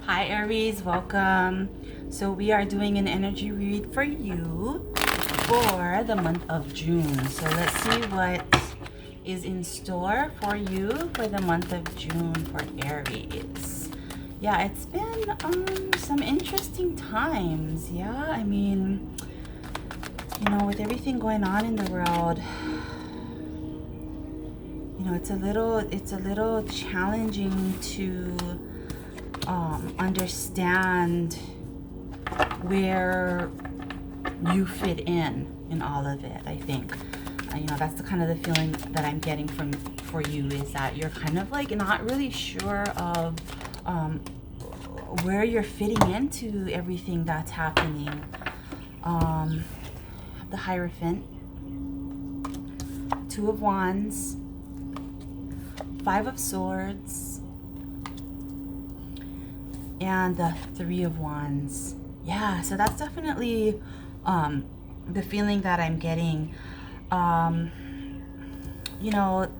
Hi Aries, welcome. So we are doing an energy read for you for the month of June. So let's see what is in store for you for the month of June for Aries. Yeah, it's been some interesting times. Yeah, I mean, you know, with everything going on in the world, you know, it's a little challenging to understand where you fit in all of it. I think you know, that's the kind of the feeling that I'm getting for you, is that you're kind of like not really sure of where you're fitting into everything that's happening. The Heirophant, Two of Wands, Five of Swords, and the Three of Wands. Yeah, so that's definitely the feeling that I'm getting. You know,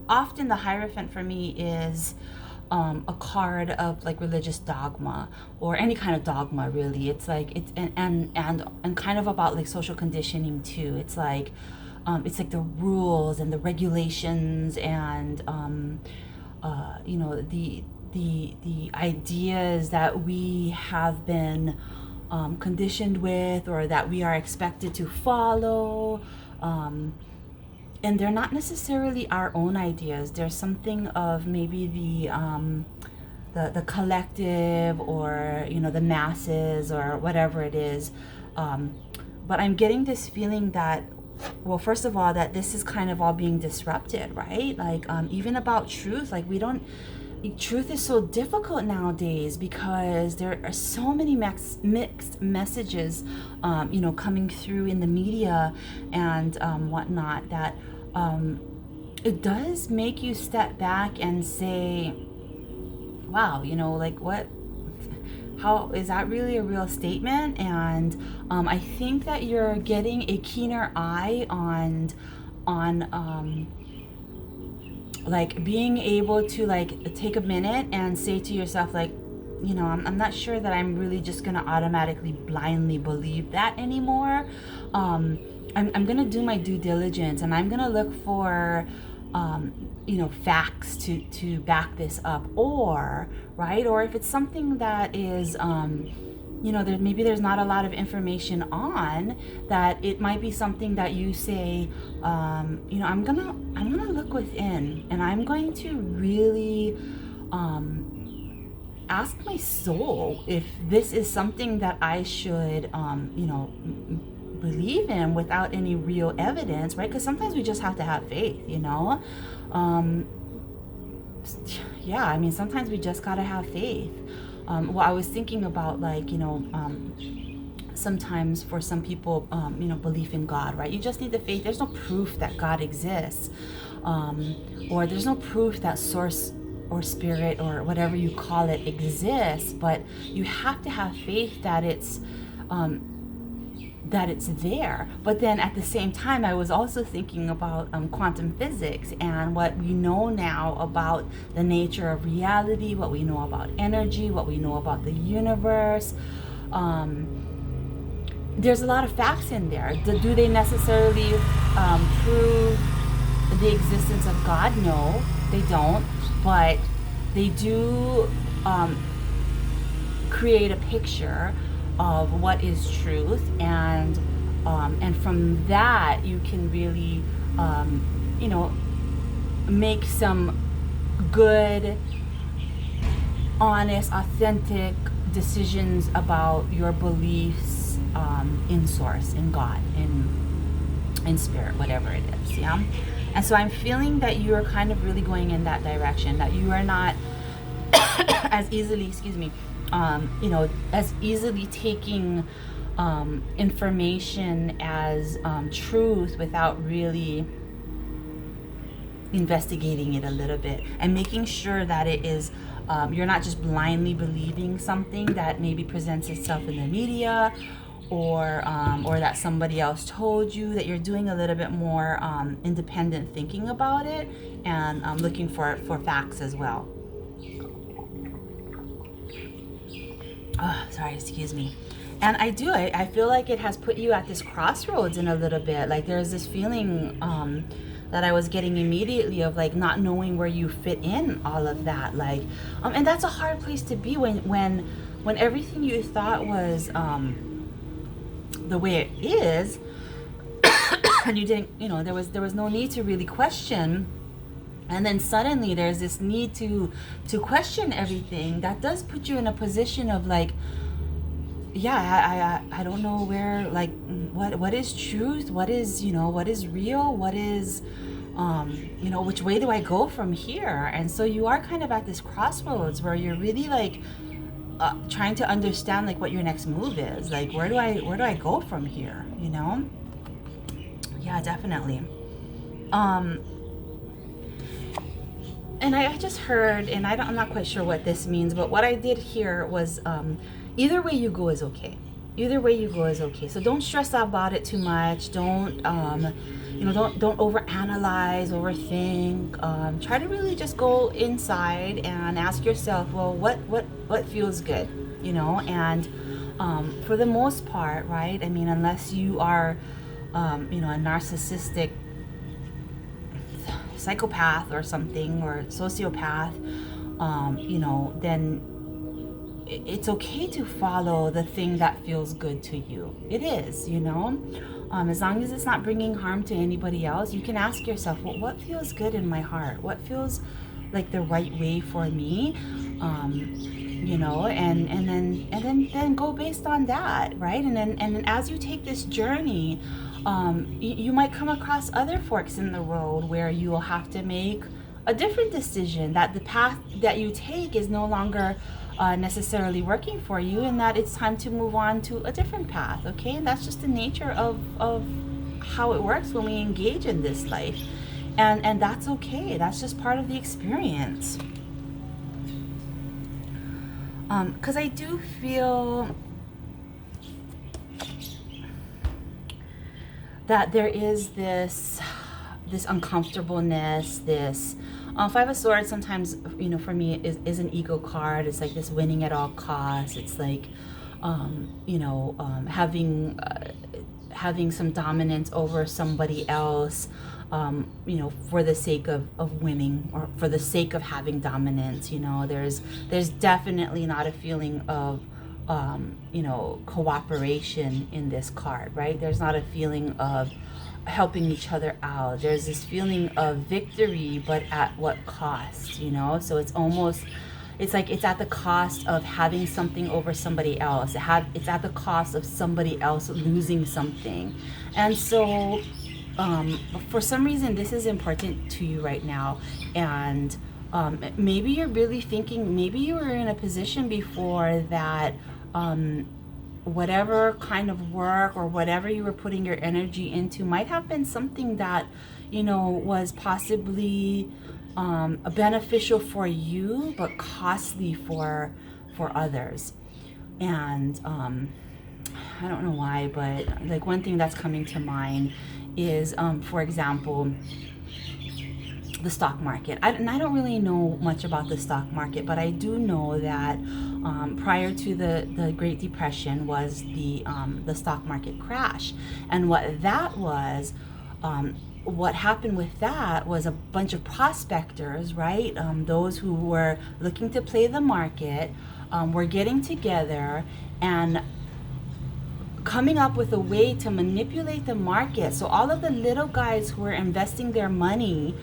often the Hierophant for me is a card of like religious dogma, or any kind of dogma really. It's like it's and kind of about like social conditioning too. It's like the rules and the regulations and you know, the ideas that we have been conditioned with, or that we are expected to follow, and they're not necessarily our own ideas. There's something of maybe the collective, or you know, the masses, or whatever it is. But I'm getting this feeling that, well, first of all, that this is kind of all being disrupted, right? Like even about truth, like truth is so difficult nowadays because there are so many mixed messages, you know, coming through in the media and whatnot, that it does make you step back and say, wow, you know, like how is that really a real statement? And I think that you're getting a keener eye on like being able to like take a minute and say to yourself, like, you know, I'm not sure that I'm really just gonna automatically blindly believe that anymore. I'm gonna do my due diligence, and I'm gonna look for you know, facts to back this up, or right, or if it's something that is you know, maybe there's not a lot of information on that, it might be something that you say, you know, I'm gonna look within, and I'm going to really ask my soul if this is something that I should you know, believe in without any real evidence, right? Because sometimes we just have to have faith, you know. Yeah, I mean, sometimes we just gotta have faith. Well, I was thinking about, like, you know, sometimes for some people, you know, belief in God, right? You just need the faith. There's no proof that God exists, or there's no proof that source or spirit or whatever you call it exists, but you have to have faith that it's there. But then at the same time, I was also thinking about quantum physics and what we know now about the nature of reality, what we know about energy, what we know about the universe. There's a lot of facts in there. Do they necessarily prove the existence of God? No, they don't. But they do create a picture of what is truth, and from that you can really you know, make some good, honest, authentic decisions about your beliefs in source, in God, in spirit, whatever it is. Yeah. And so I'm feeling that you're kind of really going in that direction, that you are not as easily, excuse me, you know, as easily taking information as truth without really investigating it a little bit, and making sure that it is you're not just blindly believing something that maybe presents itself in the media, or that somebody else told you, that you're doing a little bit more independent thinking about it, and looking for facts as well. Oh, sorry, excuse me. And I feel like it has put you at this crossroads in a little bit. Like there's this feeling that I was getting immediately of like not knowing where you fit in all of that. Like, and that's a hard place to be when everything you thought was the way it is, and you didn't, there was no need to really question. And then suddenly there's this need to question everything. That does put you in a position of like, yeah, I don't know where, like, what is truth, what is real, what is which way do I go from here? And so you are kind of at this crossroads where you're really like trying to understand like what your next move is. Like, where do I go from here? Yeah, definitely. And I just heard, and I'm not quite sure what this means, but what I did hear was either way you go is okay. Either way you go is okay. So don't stress about it too much. Don't don't overanalyze, overthink. Try to really just go inside and ask yourself, well, what feels good, and for the most part, right? I mean, unless you are a narcissistic psychopath or something, or sociopath, then it's okay to follow the thing that feels good to you. It is, as long as it's not bringing harm to anybody else. You can ask yourself, well, what feels good in my heart? What feels like the right way for me? And then go based on that, right? And then as you take this journey, you might come across other forks in the road where you will have to make a different decision, that the path that you take is no longer necessarily working for you, and that it's time to move on to a different path. Okay, and that's just the nature of how it works when we engage in this life, and that's okay. That's just part of the experience. Because I do feel that there is this uncomfortableness, this Five of Swords sometimes, for me is an ego card. It's like this winning at all costs. It's like having some dominance over somebody else, for the sake of winning, or for the sake of having dominance. There's definitely not a feeling of cooperation in this card, right? There's not a feeling of helping each other out. There's this feeling of victory, but at what cost? So it's like it's at the cost of having something over somebody else. It's at the cost of somebody else losing something. And so for some reason this is important to you right now, and maybe you're really thinking, maybe you were in a position before that whatever kind of work or whatever you were putting your energy into might have been something that was possibly beneficial for you but costly for others. And I don't know why, but like one thing that's coming to mind is for example, the stock market. I don't really know much about the stock market, but I do know that prior to the Great Depression was the stock market crash. And what happened with that was a bunch of prospectors, right? Those who were looking to play the market were getting together and coming up with a way to manipulate the market. So all of the little guys who were investing their money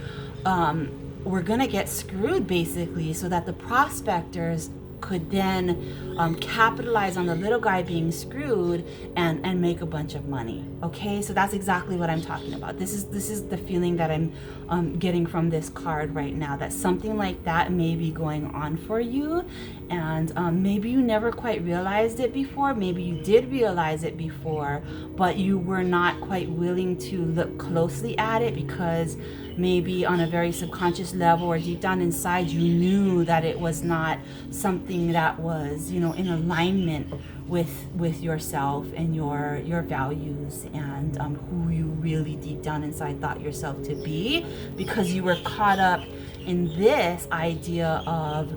were gonna get screwed, basically, so that the prospectors could then capitalize on the little guy being screwed and make a bunch of money. Okay, so that's exactly what I'm talking about. This is the feeling that I'm getting from this card right now, that something like that may be going on for you, and maybe you never quite realized it before. Maybe you did realize it before, but you were not quite willing to look closely at it because maybe on a very subconscious level or deep down inside you knew that it was not something something that was, you know, in alignment with yourself and your values and who you really deep down inside thought yourself to be, because you were caught up in this idea of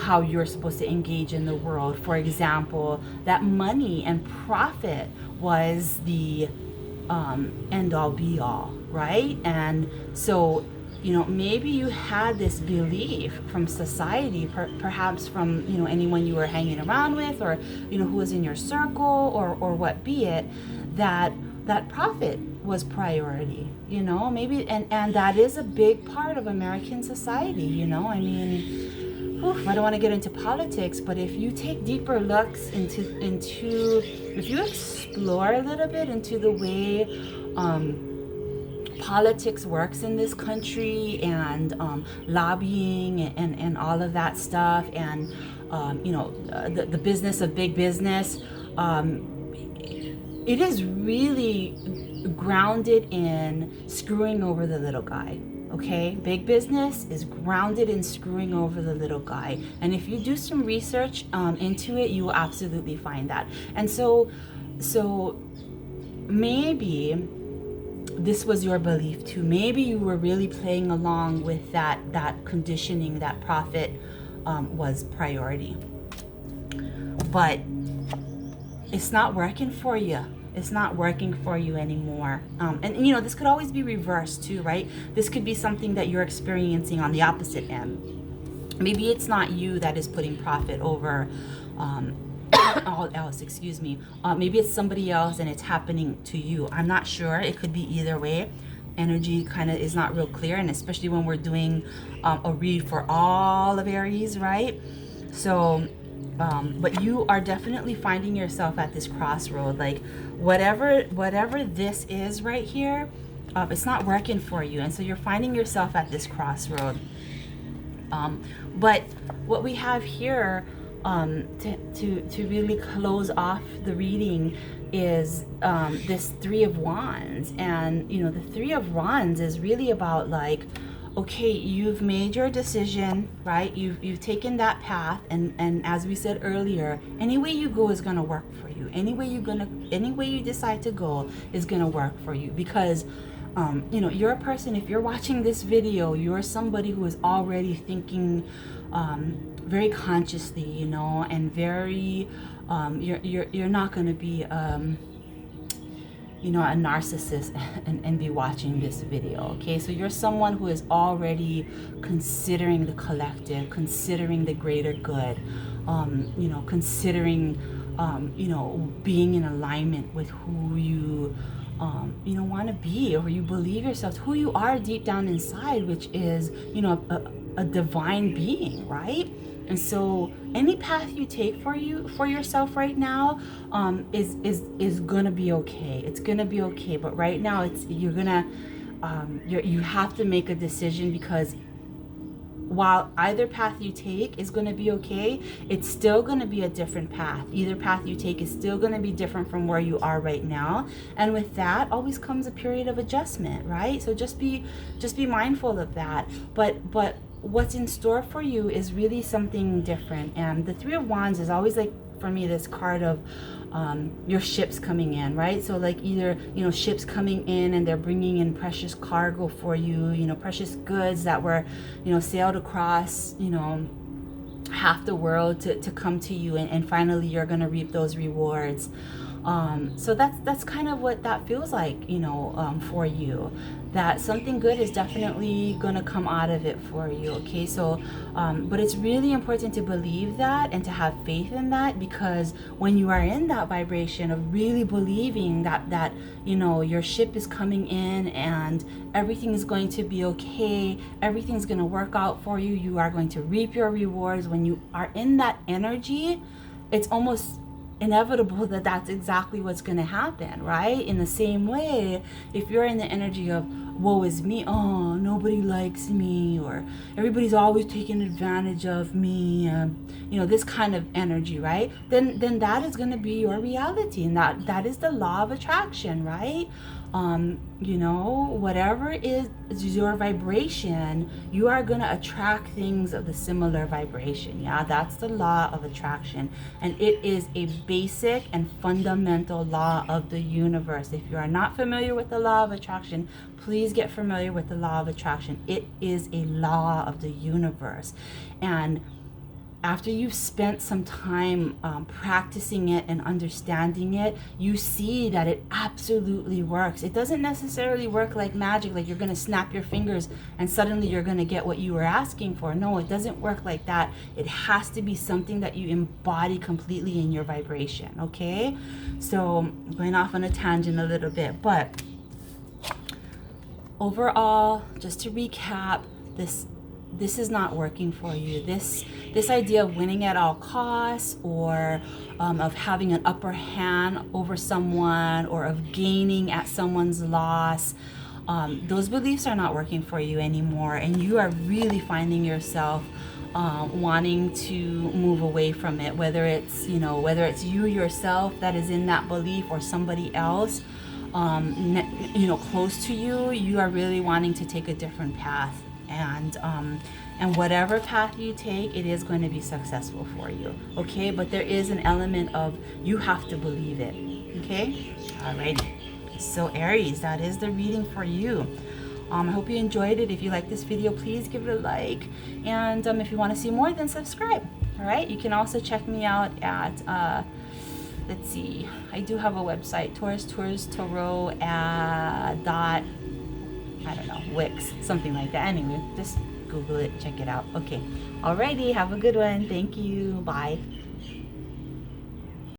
how you're supposed to engage in the world. For example, that money and profit was the end all be all, right? And so, you know, maybe you had this belief from society, perhaps from, you know, anyone you were hanging around with, or, you know, who was in your circle, or what be it, that profit was priority, you know, maybe, and that is a big part of American society, you know. I mean, I don't want to get into politics, but if you take deeper looks into if you explore a little bit into the way politics works in this country, and lobbying and all of that stuff, and you know, the business of big business, it is really grounded in screwing over the little guy. Okay, big business is grounded in screwing over the little guy, and if you do some research into it, you will absolutely find that. And so maybe this was your belief too. Maybe you were really playing along with that conditioning that profit was priority, but it's not working for you. It's not working for you anymore. And you know, this could always be reversed too, right? This could be something that you're experiencing on the opposite end. Maybe it's not you that is putting profit over all else, excuse me. Maybe it's somebody else and it's happening to you. I'm not sure. It could be either way. Energy kind of is not real clear, and especially when we're doing a read for all of Aries, right? So but you are definitely finding yourself at this crossroad. Like whatever this is right here, it's not working for you, and so you're finding yourself at this crossroad. But what we have here, to really close off the reading, is this Three of Wands. And you know, the Three of Wands is really about, like, okay, you've made your decision, right? You've taken that path, and as we said earlier, any way you go is gonna work for you. Any way you decide to go is gonna work for you, because you know, you're a person, if you're watching this video, you're somebody who is already thinking very consciously, you know, and very you're not gonna be you know, a narcissist and be watching this video. Okay, so you're someone who is already considering the collective, considering the greater good, you know, considering you know, being in alignment with who you you know, want to be, or you believe yourself, who you are deep down inside, which is, you know, a divine being, right? And so any path you take for yourself right now is gonna be okay. It's gonna be okay. But right now, you have to make a decision, because while either path you take is going to be okay, it's still going to be a different path. Either path you take is still going to be different from where you are right now. And with that always comes a period of adjustment, right? So just be mindful of that. But what's in store for you is really something different. And the Three of Wands is always, like, for me, this card of your ships coming in, right? So, like, either, you know, ships coming in and they're bringing in precious cargo for you, you know, precious goods that were, you know, sailed across, you know, half the world to come to you, and finally you're gonna reap those rewards. So that's kind of what that feels like, you know, for you, that something good is definitely gonna come out of it for you. Okay, so but it's really important to believe that and to have faith in that, because when you are in that vibration of really believing that you know, your ship is coming in and everything is going to be okay, everything's going to work out for you, you are going to reap your rewards. When you are in that energy, it's almost inevitable that that's exactly what's going to happen, right? In the same way, if you're in the energy of woe is me, oh, nobody likes me, or everybody's always taking advantage of me, you know, this kind of energy, right? Then that is going to be your reality, and that is the law of attraction, right? You know, whatever is your vibration, you are going to attract things of the similar vibration. Yeah, that's the law of attraction, and it is a basic and fundamental law of the universe. If you are not familiar with the law of attraction, please get familiar with the law of attraction. It is a law of the universe, and after you've spent some time practicing it and understanding it, you see that it absolutely works. It doesn't necessarily work like magic, like you're going to snap your fingers and suddenly you're going to get what you were asking for. No, it doesn't work like that. It has to be something that you embody completely in your vibration, okay? So I'm going off on a tangent a little bit, but overall, just to recap, this is not working for you. This idea of winning at all costs, or of having an upper hand over someone, or of gaining at someone's loss, those beliefs are not working for you anymore, and you are really finding yourself wanting to move away from it, whether it's you yourself that is in that belief, or somebody else close to you. You are really wanting to take a different path, and whatever path you take, it is going to be successful for you, okay? But there is an element of you have to believe it, okay? Alrighty, so Aries, that is the reading for you. I hope you enjoyed it. If you like this video, please give it a like, and if you want to see more, then subscribe. All right, you can also check me out at let's see, I do have a website, Taurus Tarot dot, I don't know, Wix, something like that. Anyway, just Google it, check it out. Okay, alrighty, have a good one. Thank you. Bye.